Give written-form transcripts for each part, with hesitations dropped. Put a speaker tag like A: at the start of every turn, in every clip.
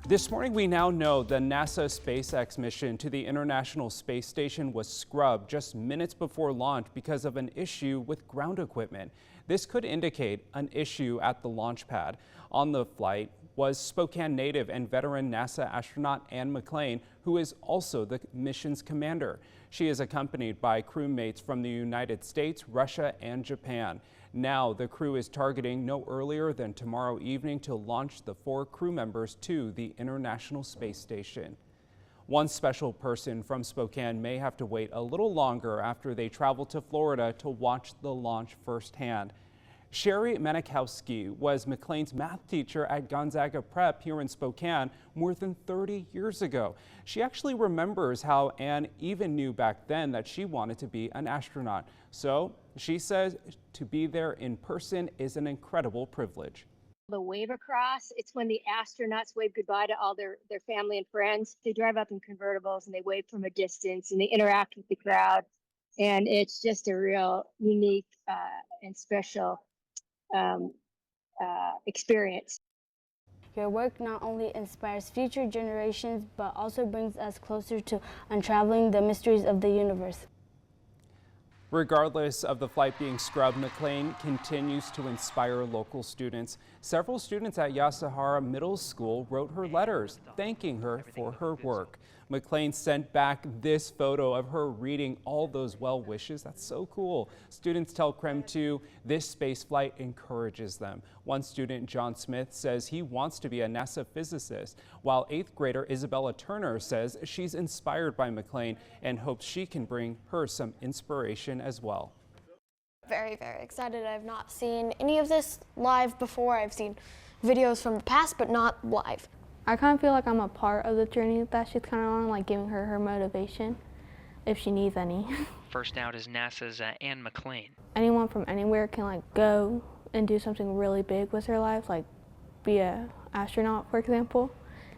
A: This morning, we now know the NASA SpaceX mission to the International Space Station was scrubbed just minutes before launch because of an issue with ground equipment. This could indicate an issue at the launch pad. On the flight was Spokane native and veteran NASA astronaut Anne McClain, who is also the mission's commander. She is accompanied by crewmates from the United States, Russia, and Japan. Now the crew is targeting no earlier than tomorrow evening to launch the 4 crew members to the International Space Station. One special person from Spokane may have to wait a little longer after they travel to Florida to watch the launch firsthand. Sherry Manikowski was McClain's math teacher at Gonzaga Prep here in Spokane more than 30 years ago. She actually remembers how Anne even knew back then that she wanted to be an astronaut. So she says to be there in person is an incredible privilege.
B: The wave across, it's when the astronauts wave goodbye to all their family and friends. They drive up in convertibles and they wave from a distance and they interact with the crowd. And it's just a real unique and special experience.
C: Your work not only inspires future generations, but also brings us closer to unraveling the mysteries of the universe.
A: Regardless of the flight being scrubbed, McClain continues to inspire local students. Several students at Yasahara Middle School wrote her letters thanking her for her work. McClain sent back this photo of her reading all those well wishes. That's so cool. Students tell KREM 2 this space flight encourages them. One student, John Smith, says he wants to be a NASA physicist, while 8th grader Isabella Turner says she's inspired by McClain and hopes she can bring her some inspiration as well.
D: Very, very excited. I've not seen any of this live before. I've seen videos from the past, but not live.
C: I kind of feel like I'm a part of the journey that she's kind of on, like giving her motivation if she needs any.
E: First out is NASA's Anne McClain.
C: Anyone from anywhere can like go and do something really big with their life, like be an astronaut, for example.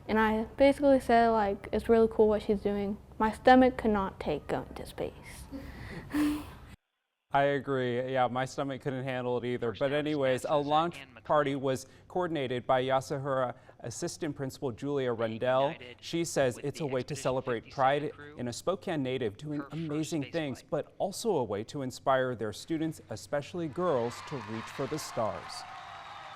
C: And I basically said like it's really cool what she's doing. My stomach could not take going to space.
A: I agree. Yeah, my stomach couldn't handle it either. But anyways, a launch party was coordinated by Yasahara Assistant Principal Julia Rundell. She says it's a way to celebrate pride in a Spokane native doing amazing things, but also a way to inspire their students, especially girls, to reach for the stars.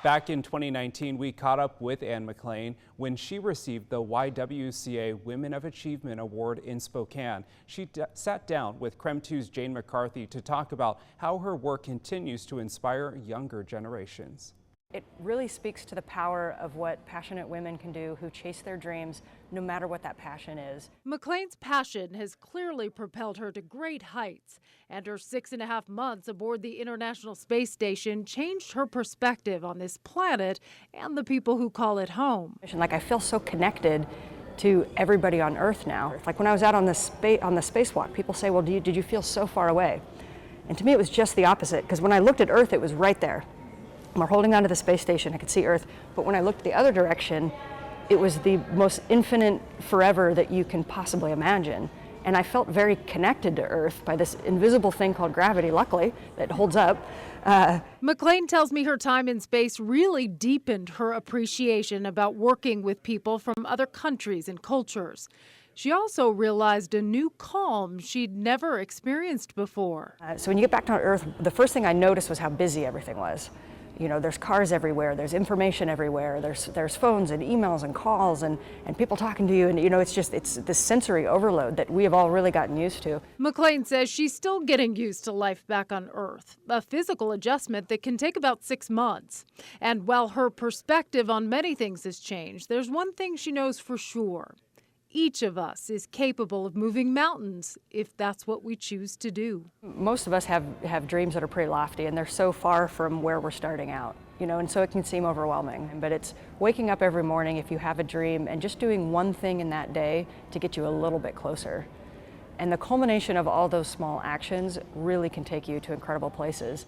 A: Back in 2019, we caught up with Anne McClain when she received the YWCA Women of Achievement Award in Spokane. She sat down with KREM 2's Jane McCarthy to talk about how her work continues to inspire younger generations.
F: It really speaks to the power of what passionate women can do who chase their dreams, no matter what that passion is.
G: McClain's passion has clearly propelled her to great heights, and her 6.5 months aboard the International Space Station changed her perspective on this planet and the people who call it home.
F: Like, I feel so connected to everybody on Earth now. Like when I was out on the spacewalk, people say, well, did you feel so far away? And to me, it was just the opposite, because when I looked at Earth, it was right there. We're holding onto the space station, I could see Earth, but when I looked the other direction, it was the most infinite forever that you can possibly imagine. And I felt very connected to Earth by this invisible thing called gravity, luckily, that holds up.
G: McClain tells me her time in space really deepened her appreciation about working with people from other countries and cultures. She also realized a new calm she'd never experienced before.
F: So when you get back to Earth, the first thing I noticed was how busy everything was. You know, there's cars everywhere, there's information everywhere, there's phones and emails and calls and people talking to you, and you know, it's this sensory overload that we have all really gotten used to.
G: McClain says she's still getting used to life back on Earth, a physical adjustment that can take about 6 months. And while her perspective on many things has changed, there's one thing she knows for sure. Each of us is capable of moving mountains if that's what we choose to do.
F: Most of us have dreams that are pretty lofty, and they're so far from where we're starting out, you know, and so it can seem overwhelming. But it's waking up every morning if you have a dream and just doing one thing in that day to get you a little bit closer. And the culmination of all those small actions really can take you to incredible places.